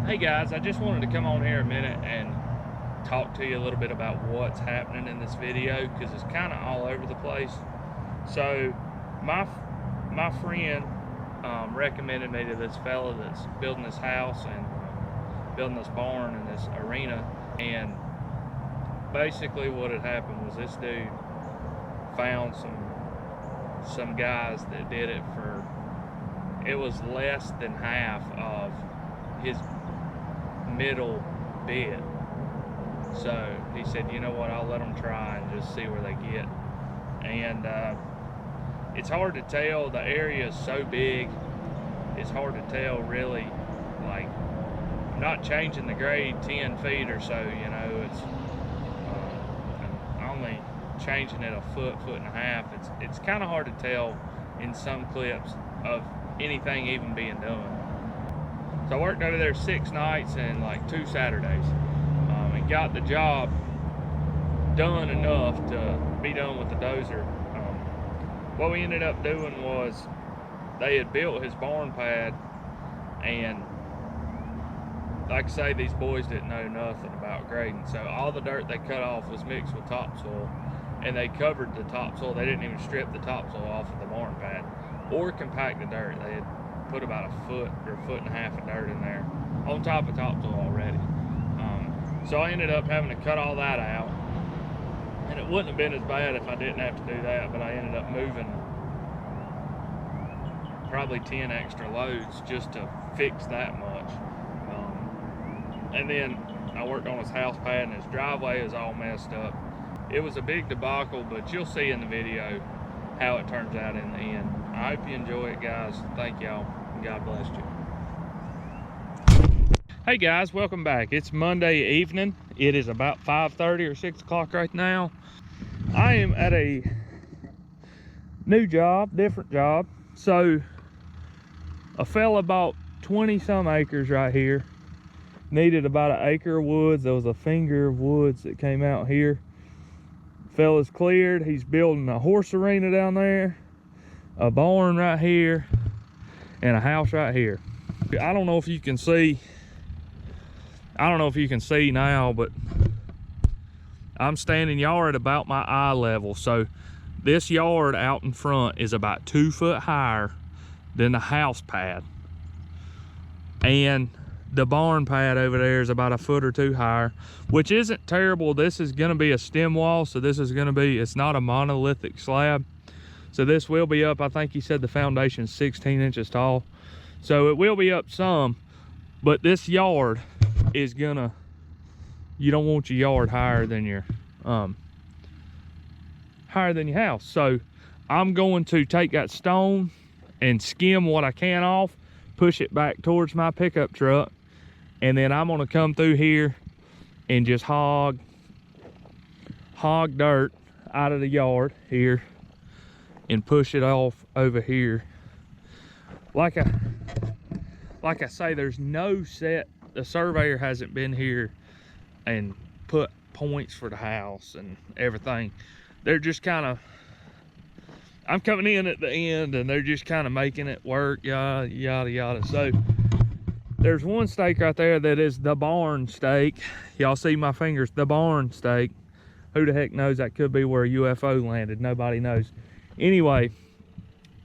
Hey guys, I just wanted to come on here a minute and talk to you a little bit about what's happening in this video, because it's kind of all over the place. So my friend recommended me to this fella that's building this house and building this barn and this arena, and basically what had happened was this dude found some guys that did it for, it was less than half of his middle bid. So he said, you know what, I'll let them try and just see where they get. And it's hard to tell. The area is so big, it's hard to tell really. Like, I'm not changing the grade 10 feet or so, you know, it's I'm only changing it a foot and a half. It's kind of hard to tell in some clips of anything even being done. So I worked over there 6 nights and like 2 Saturdays, and got the job done enough to be done with the dozer. What we ended up doing was they had built his barn pad, and like I say, these boys didn't know nothing about grading. So all the dirt they cut off was mixed with topsoil, and they covered the topsoil. They didn't even strip the topsoil off of the barn pad or compact the dirt. They had put about a foot or a foot and a half of dirt in there on top of topsoil already. So I ended up having to cut all that out, and it wouldn't have been as bad if I didn't have to do that, but I ended up moving probably 10 extra loads just to fix that much. And then I worked on his house pad, and his driveway is all messed up. It was a big debacle, but you'll see in the video how it turns out in the end. I hope you enjoy it, guys. Thank y'all, and God bless you. Hey guys, welcome back. It's Monday evening. It is about 5:30 or 6 o'clock right now. I am at a new job, different job. So a fella bought 20 some acres right here. Needed about an acre of woods. There was a finger of woods that came out here. Fella's cleared. He's building a horse arena down there, a barn right here, and a house right here. I don't know if you can see, now, but I'm standing yard about my eye level. So this yard out in front is about 2 foot higher than the house pad, and the barn pad over there is about a foot or 2 higher, which isn't terrible. This is going to be a stem wall, so this is going to be, it's not a monolithic slab, so this will be up. I think he said the foundation is 16 inches tall, so it will be up some. But this yard is gonna, you don't want your yard higher than your house. So I'm going to take that stone and skim what I can off, push it back towards my pickup truck, and then I'm gonna come through here and just hog dirt out of the yard here and push it off over here. Like I say, there's no set, the surveyor hasn't been here and put points for the house and everything. They're just kind of, I'm coming in at the end and they're just kind of making it work, yada yada yada. So there's one stake right there that is the barn stake. Y'all see my fingers, the barn stake. Who the heck knows, that could be where a UFO landed. Nobody knows. Anyway,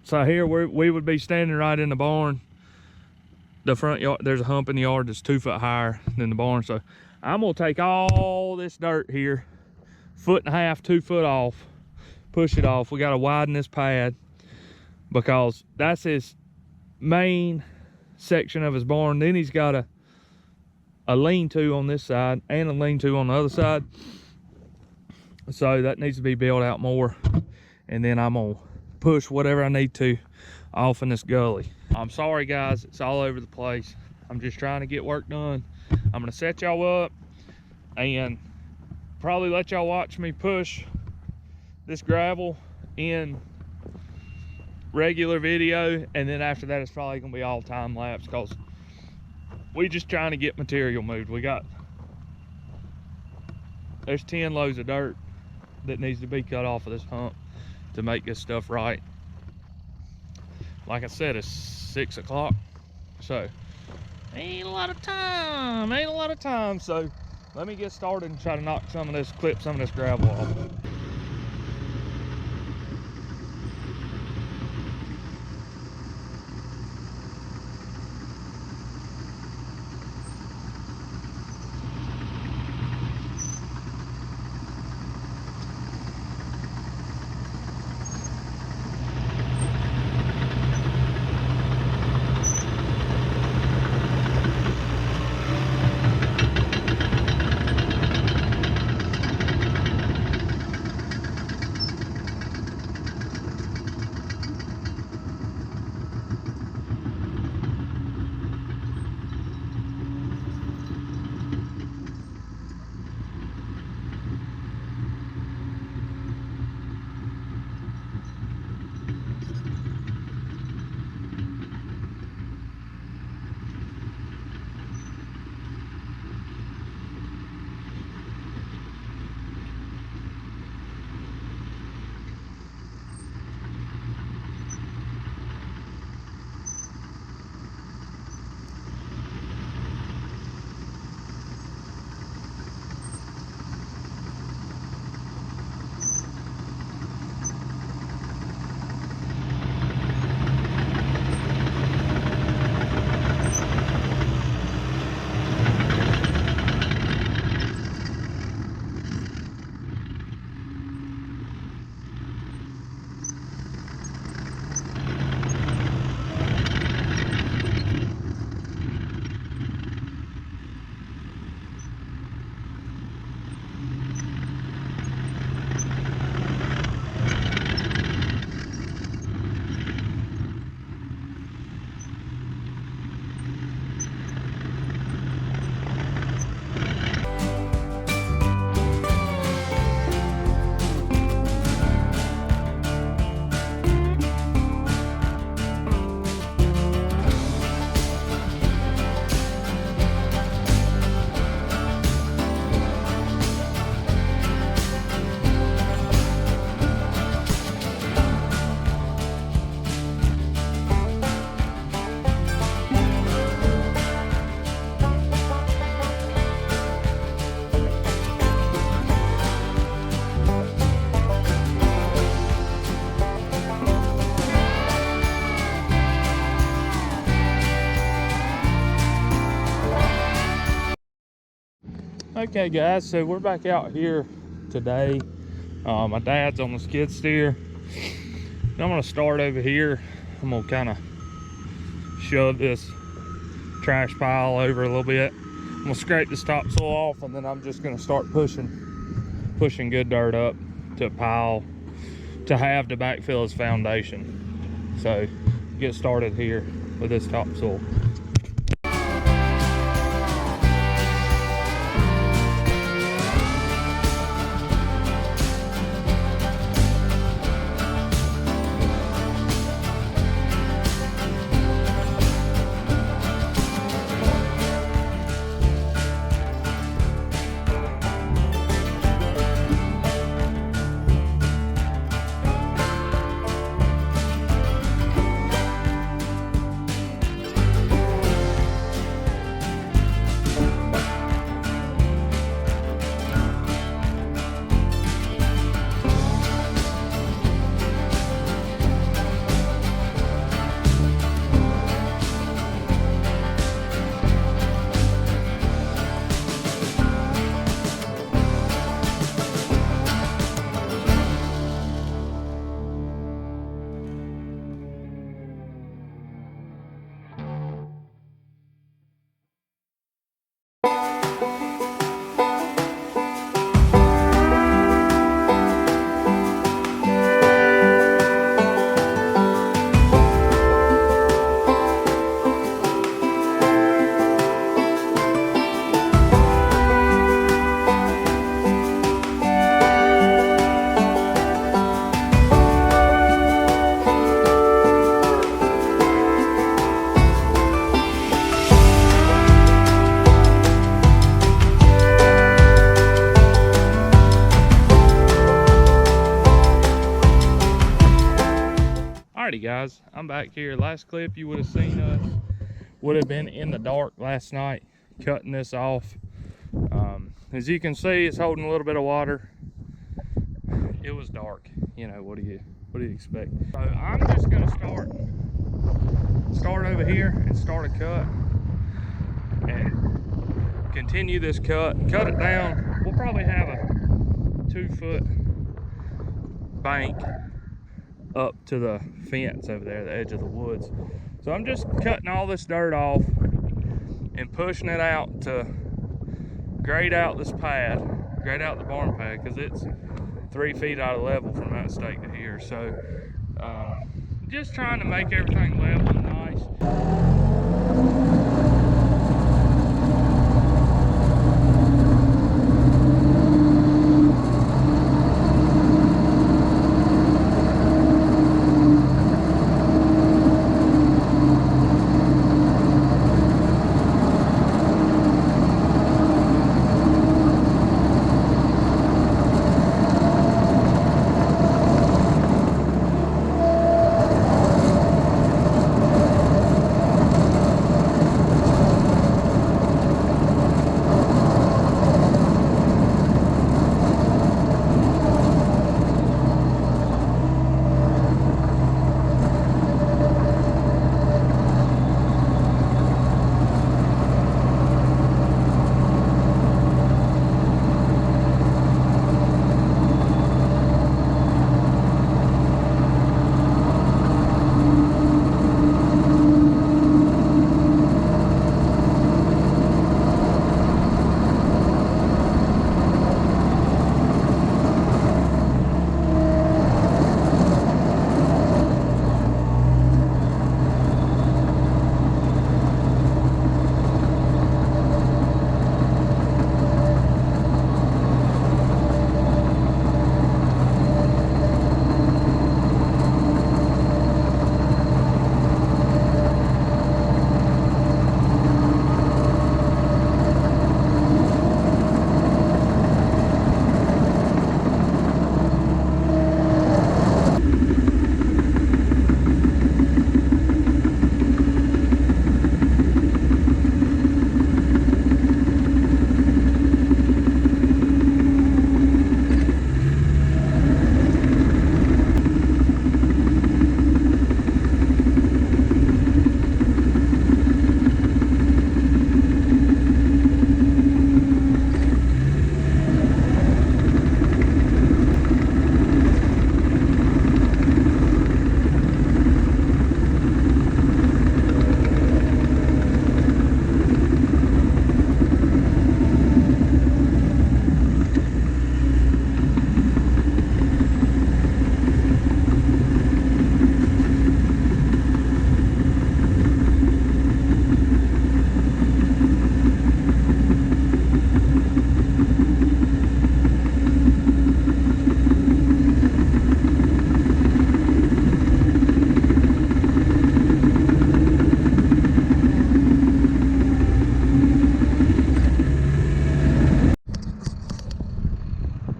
so here we would be standing right in the barn. The front yard, there's a hump in the yard that's 2 foot higher than the barn. So I'm gonna take all this dirt here, 1.5 feet, 2 foot off, push it off. We gotta widen this pad because that's his main section of his barn. Then he's got a lean-to on this side and a lean-to on the other side. So that needs to be built out more. And then I'm gonna push whatever I need to off in this gully. I'm sorry guys, it's all over the place. I'm just trying to get work done. I'm gonna set y'all up and probably let y'all watch me push this gravel in regular video, and then after that it's probably gonna be all time lapse because we just trying to get material moved. There's 10 loads of dirt that needs to be cut off of this hump to make this stuff right. Like I said, it's 6 o'clock, so Ain't a lot of time. Ain't a lot of time. So let me get started and try to knock some of this, clip some of this gravel off. Okay guys, so we're back out here today. My dad's on the skid steer. I'm gonna start over here. I'm gonna kind of shove this trash pile over a little bit. I'm gonna scrape this topsoil off, and then I'm just gonna start pushing good dirt up to a pile to have to backfill his foundation. So get started here with this topsoil. Alrighty guys, I'm back here. Last clip you would have seen us would have been in the dark last night cutting this off. As you can see, it's holding a little bit of water. It was dark, you know, what do you expect? So I'm just gonna start over here and start a cut and continue this cut it down. We'll probably have a 2-foot bank up to the fence over there, the edge of the woods. So I'm just cutting all this dirt off and pushing it out to grade out this pad, grade out the barn pad, because it's 3 feet out of level from that stake to here. So just trying to make everything level and nice.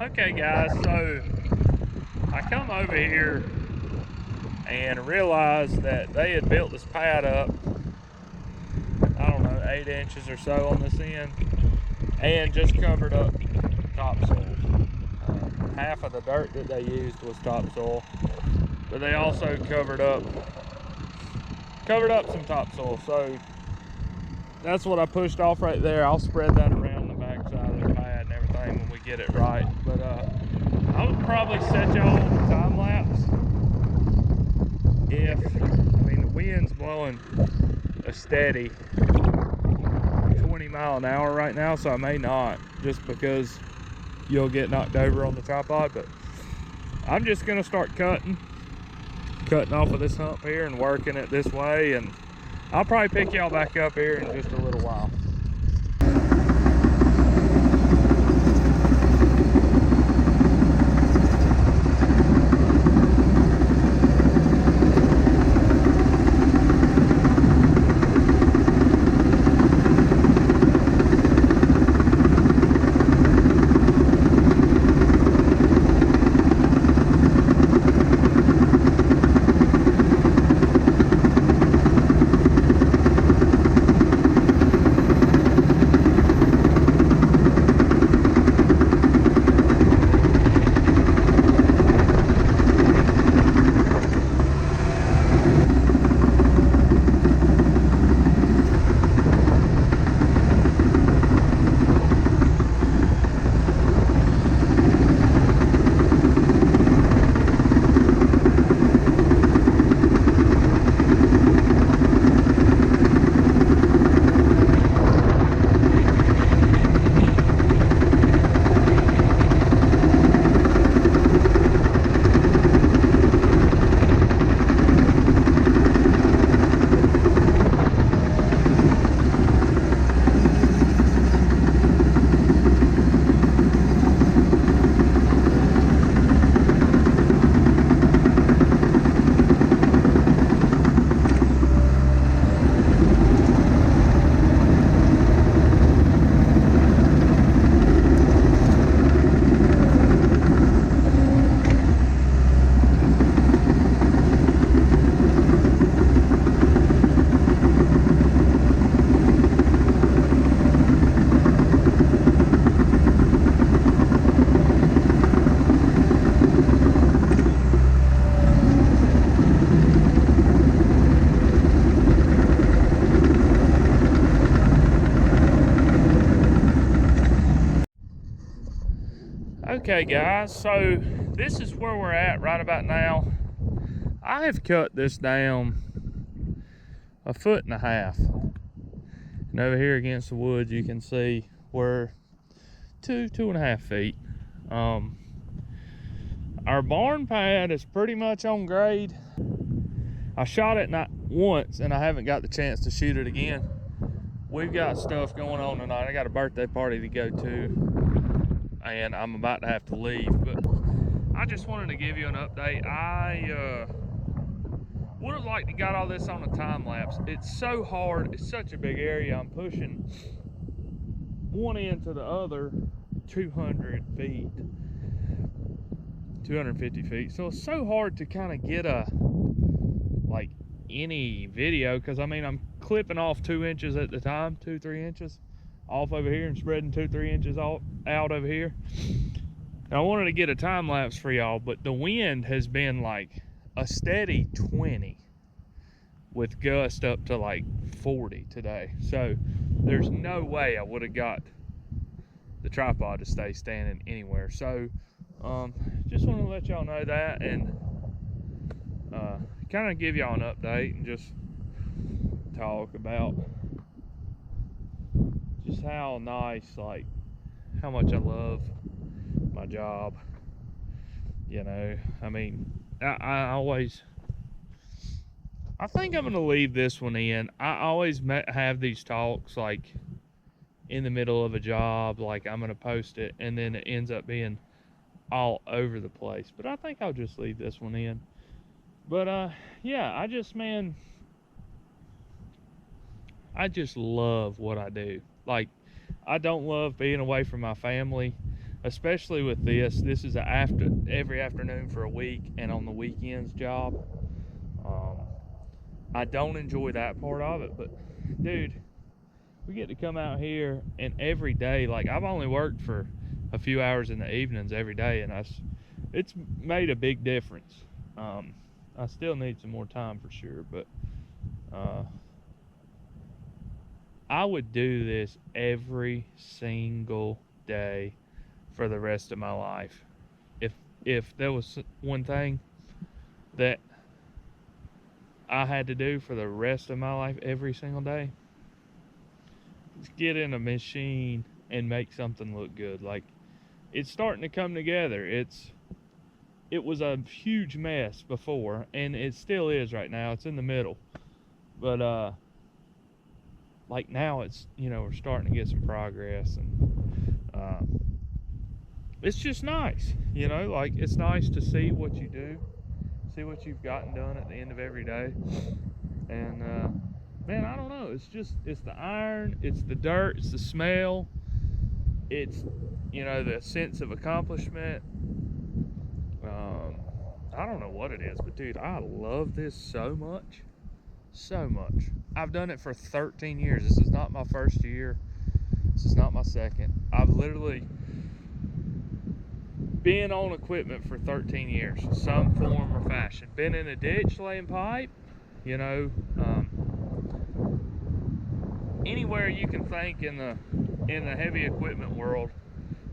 Okay guys, so I come over here and realized that they had built this pad up, I don't know, 8 inches or so on this end, and just covered up topsoil. Half of the dirt that they used was topsoil, but they also covered up some topsoil. So that's what I pushed off right there. I'll spread that around the back side of the pad and everything when we get it right. But I would probably set y'all on the time lapse if, I mean, the wind's blowing a steady 20 mile an hour right now, so I may not, just because you'll get knocked over on the tripod. But I'm just gonna start cutting off of this hump here and working it this way, and I'll probably pick y'all back up here in just a little while. Okay guys, so this is where we're at right about now. I have cut this down 1.5 feet. And over here against the woods, you can see we're 2.5 feet. Our barn pad is pretty much on grade. I shot it not once and I haven't got the chance to shoot it again. We've got stuff going on tonight. I got a birthday party to go to and I'm about to have to leave, but I just wanted to give you an update. I would have liked to got all this on a time lapse. It's so hard, it's such a big area. I'm pushing one end to the other 200 feet, 250 feet. So it's so hard to kind of get like any video, because I mean, I'm clipping off 2 inches at the time, 2-3 inches off over here and spreading 2-3 inches out over here. And I wanted to get a time lapse for y'all, but the wind has been like a steady 20 with gust up to like 40 today. So there's no way I would have got the tripod to stay standing anywhere. So just want to let y'all know that, and kind of give y'all an update and just talk about just how nice, like how much I love my job. You know, I mean, I think I'm gonna leave this one in. I always have these talks like in the middle of a job, like I'm gonna post it, and then it ends up being all over the place. But I think I'll just leave this one in. But yeah, I just love what I do. Like, I don't love being away from my family, especially with this. This is every afternoon for a week and on the weekends job. I don't enjoy that part of it, but dude, we get to come out here and every day, like I've only worked for a few hours in the evenings every day, and it's made a big difference. I still need some more time for sure, but I would do this every single day for the rest of my life. If there was one thing that I had to do for the rest of my life every single day, is get in a machine and make something look good. Like, it's starting to come together. It was a huge mess before, and it still is right now. It's in the middle, but like now it's, you know, we're starting to get some progress, and it's just nice, you know. Like, it's nice to see what you do, see what you've gotten done at the end of every day. And man, I don't know, it's the iron, it's the dirt, it's the smell, it's, you know, the sense of accomplishment. I don't know what it is, but dude, I love this so much. I've done it for 13 years. This is not my first year. This is not my second. I've literally been on equipment for 13 years, some form or fashion. Been in a ditch laying pipe, you know, anywhere you can think in the heavy equipment world,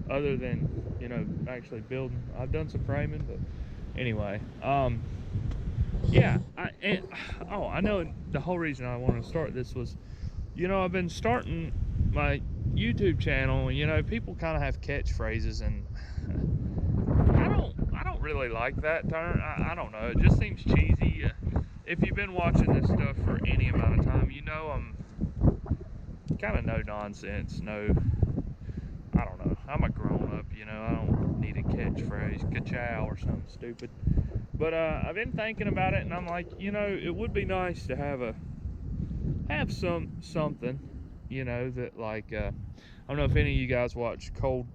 other than, you know, actually building. I've done some framing, but anyway, yeah. I know the whole reason I wanted to start this was, you know, I've been starting my YouTube channel, and you know, people kind of have catchphrases, and I don't really like that term. I don't know, it just seems cheesy. If you've been watching this stuff for any amount of time, you know I'm kind of no nonsense, I don't know, I'm a grown-up, you know. I don't need a catchphrase, ka-chow or something stupid. But I've been thinking about it, and I'm like, you know, it would be nice to have something, you know, that like, I don't know if any of you guys watch Cole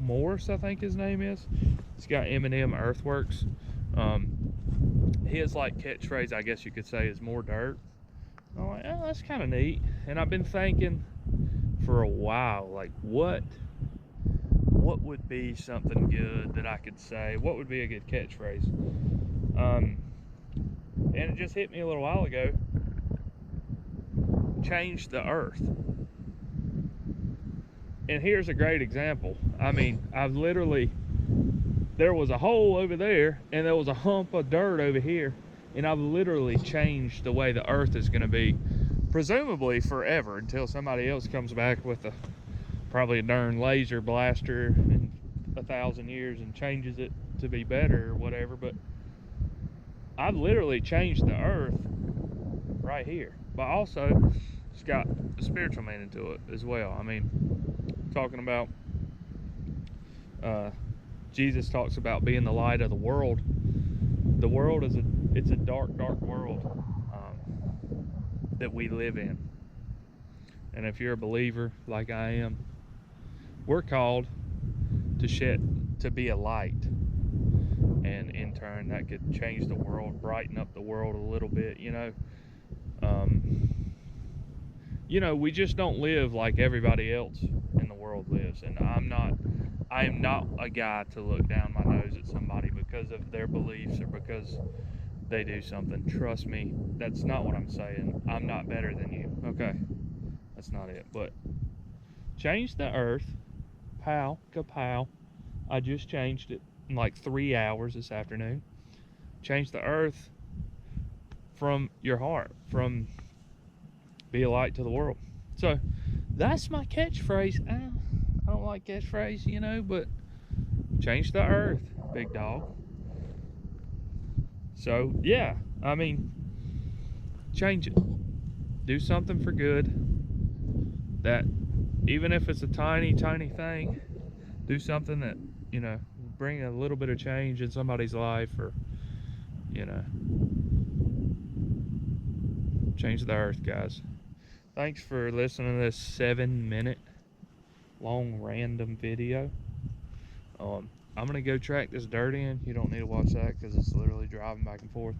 Morris, I think his name is. He's got M&M Earthworks. His like catchphrase, I guess you could say, is more dirt. I'm like, oh, that's kind of neat. And I've been thinking for a while, like, what would be something good that I could say? What would be a good catchphrase? And it just hit me a little while ago. Change the earth. And here's a great example. I mean, I've literally there was a hole over there and there was a hump of dirt over here, and I've literally changed the way the earth is going to be, presumably forever, until somebody else comes back with probably a darn laser blaster in 1,000 years and changes it to be better or whatever. But I've literally changed the earth right here, but also it's got a spiritual meaning to it as well. I mean, talking about Jesus talks about being the light of the world. The world is it's a dark world that we live in. And if you're a believer like I am, we're called to be a light. And in turn, that could change the world, brighten up the world a little bit, you know. We just don't live like everybody else in the world lives. And I am not a guy to look down my nose at somebody because of their beliefs or because they do something. Trust me, that's not what I'm saying. I'm not better than you. Okay, that's not it. But change the earth, pow, kapow. I just changed it in like 3 hours this afternoon. Change the earth from your heart, from be a light to the world. So that's my catchphrase. I don't like catchphrase, but change the earth, big dog. So yeah, I mean, change it. Do something for good. That even if it's a tiny thing, do something that bring a little bit of change in somebody's life, or change the earth, guys. Thanks for listening to this 7-minute long random video. I'm gonna go track this dirt in. You don't need to watch that because it's literally driving back and forth.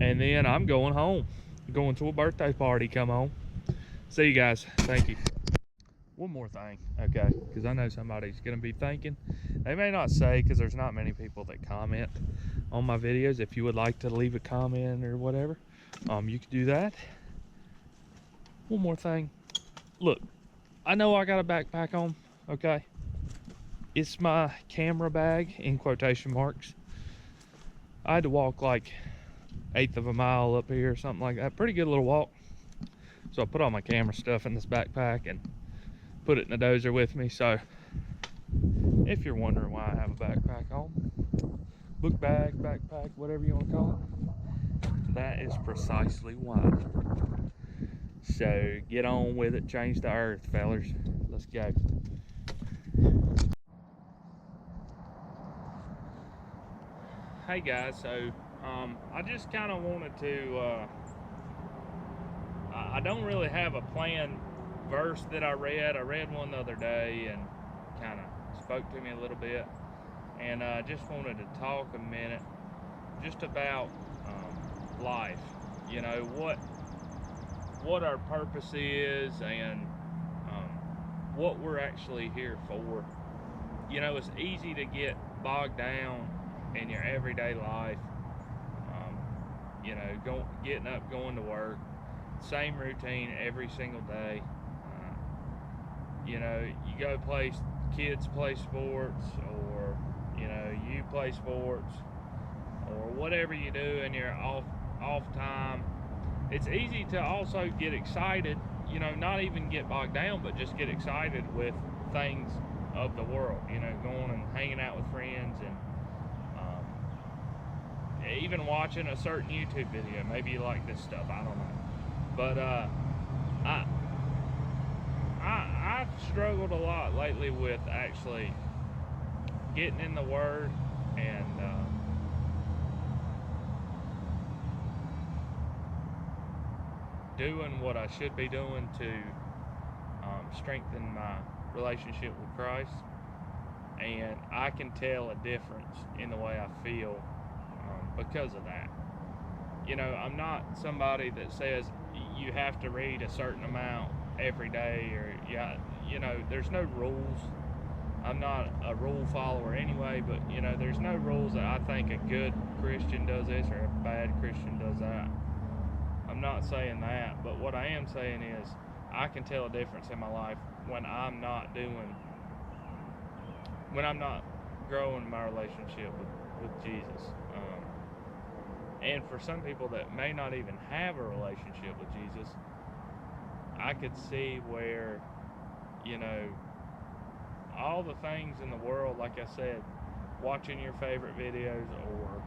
And then I'm going home. I'm going to a birthday party. Come on. See you guys. Thank you. One more thing, okay? Because I know somebody's gonna be thinking. They may not say, because there's not many people that comment on my videos. If you would like to leave a comment or whatever, you can do that. One more thing. Look, I know I got a backpack on, okay? It's my camera bag, in quotation marks. I had to walk like 1/8 of a mile up here or something like that. Pretty good little walk. So I put all my camera stuff in this backpack and put it in the dozer with me. So if you're wondering why I have a backpack on, book bag, backpack, whatever you want to call it, that is precisely why. So get on with it. Change the earth, fellers. Let's go. Hey guys, so I just kind of wanted to I don't really have a planned verse that I read one the other day and kind of spoke to me a little bit, and I just wanted to talk a minute just about life, what our purpose is, and what we're actually here for. It's easy to get bogged down in your everyday life, getting up, going to work, same routine every single day. You go kids play sports, or you play sports, or whatever you do in your off time. It's easy to also get excited, not even get bogged down, but just get excited with things of the world, going and hanging out with friends, and even watching a certain YouTube video. Maybe you like this stuff, I don't know. But I've struggled a lot lately with actually getting in the Word and doing what I should be doing to strengthen my relationship with Christ. And I can tell a difference in the way I feel because of that. I'm not somebody that says you have to read a certain amount every day, or there's no rules. I'm not a rule follower anyway, but there's no rules that I think a good Christian does this or a bad Christian does that. I'm not saying that, but what I am saying is I can tell a difference in my life when I'm not growing my relationship with Jesus. And for some people that may not even have a relationship with Jesus, I could see where, you know, all the things in the world, like I said, watching your favorite videos, or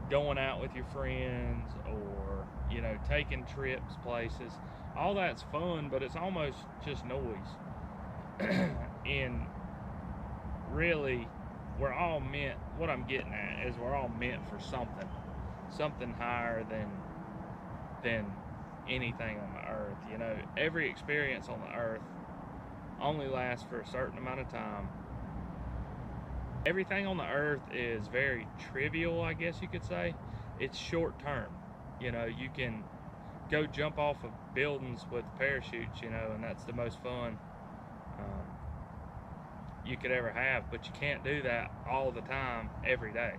going out with your friends, or, you know, taking trips places, all that's fun, but it's almost just noise. And really, we're all meant, what I'm getting at is we're all meant for something higher than anything on the earth. You know, every experience on the earth only lasts for a certain amount of time. Everything on the earth is very trivial, I guess you could say. It's short term. You know, you can go jump off of buildings with parachutes, you know, and that's the most fun you could ever have, but you can't do that all the time, every day,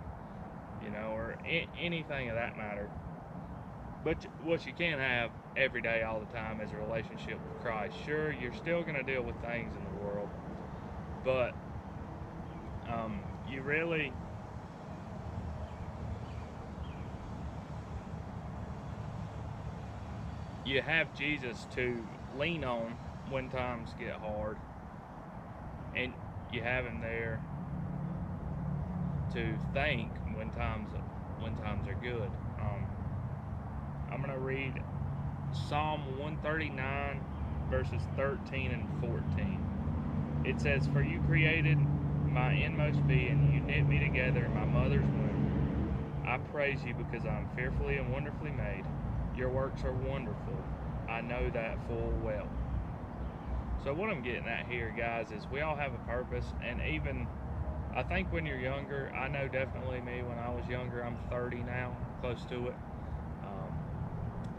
you know, or anything of that matter. But what you can have every day, all the time, is a relationship with Christ. Sure, you're still going to deal with things in the world, but you really, you have Jesus to lean on when times get hard, and you have him there to thank when times are good. I'm going to read Psalm 139 verses 13 and 14. It says, "For you created my inmost being, you knit me together in my mother's womb. I praise you because I am fearfully and wonderfully made. Your works are wonderful. I know that full well." So what I'm getting at here, guys, is we all have a purpose. And even, I think when you're younger, I know definitely me when I was younger, I'm 30 now, close to it.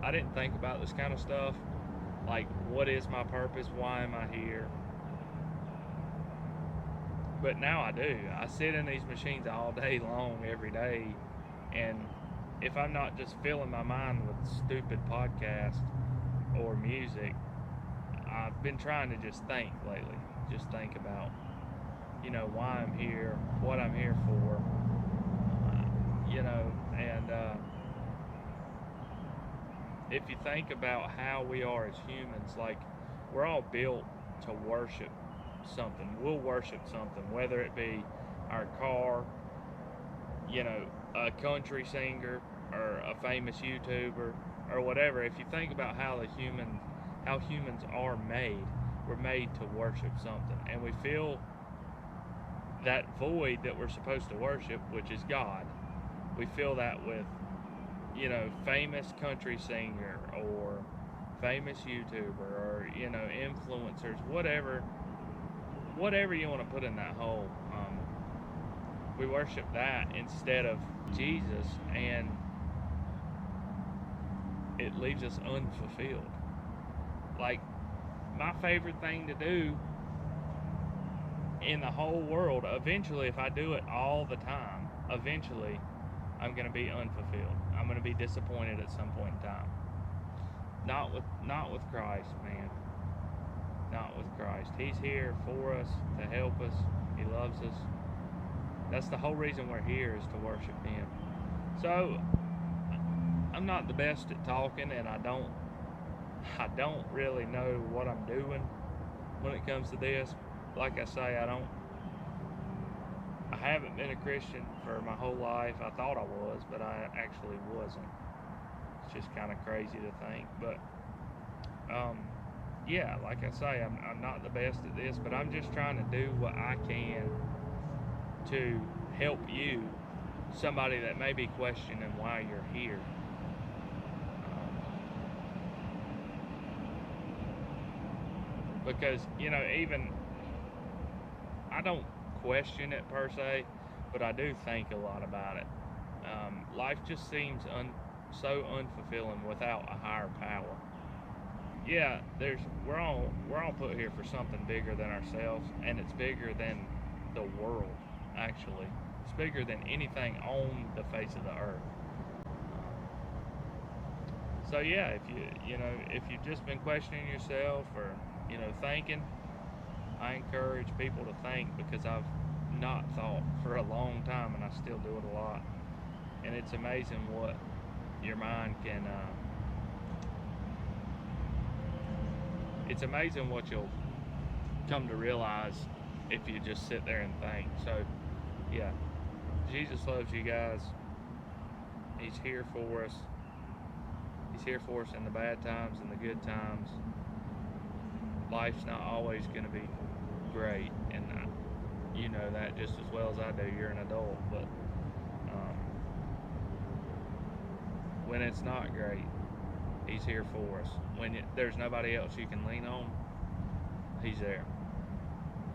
I didn't think about this kind of stuff, like, what is my purpose? Why am I here? But now I do. I sit in these machines all day long, every day, and if I'm not just filling my mind with stupid podcasts or music, I've been trying to just think lately. Just think about, you know, why I'm here, what I'm here for, you know, and if you think about how we are as humans, like, we're all built to worship something. We'll worship something, whether it be our car, you know, a country singer, or a famous YouTuber, or whatever. If you think about how humans are made, we're made to worship something, and we feel that void that we're supposed to worship, which is God. We feel that with, you know, famous country singer, or famous YouTuber, or, you know, influencers, whatever you want to put in that hole. We worship that instead of Jesus, and it leaves us unfulfilled. Like, my favorite thing to do in the whole world, eventually, if I do it all the time, eventually I'm going to be unfulfilled. I'm going to be disappointed at some point in time. Not with Christ, man. Not with Christ. He's here for us, to help us. He loves us. That's the whole reason we're here, is to worship him. So, I'm not the best at talking, and I don't really know what I'm doing when it comes to this. Like I say, I haven't been a Christian for my whole life. I thought I was, but I actually wasn't. It's just kind of crazy to think. But yeah, like I say, I'm not the best at this, but I'm just trying to do what I can to help you, somebody that may be questioning why you're here. Because, you know, even, I don't question it per se, but I do think a lot about it. Life just seems so unfulfilling without a higher power. Yeah, we're all put here for something bigger than ourselves, and it's bigger than the world. Actually, it's bigger than anything on the face of the earth. So yeah, if you've just been questioning yourself, or, you know, thinking, I encourage people to think, because I've not thought for a long time, and I still do it a lot. And it's amazing what your mind can, it's amazing what you'll come to realize if you just sit there and think. So, yeah, Jesus loves you guys. He's here for us. He's here for us in the bad times and the good times. Life's not always going to be great, and you know that just as well as I do. You're an adult, but when it's not great, He's here for us. When there's nobody else you can lean on, He's there.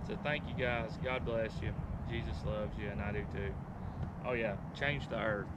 So thank you guys. God bless you. Jesus loves you, and I do too. Oh yeah, change the earth.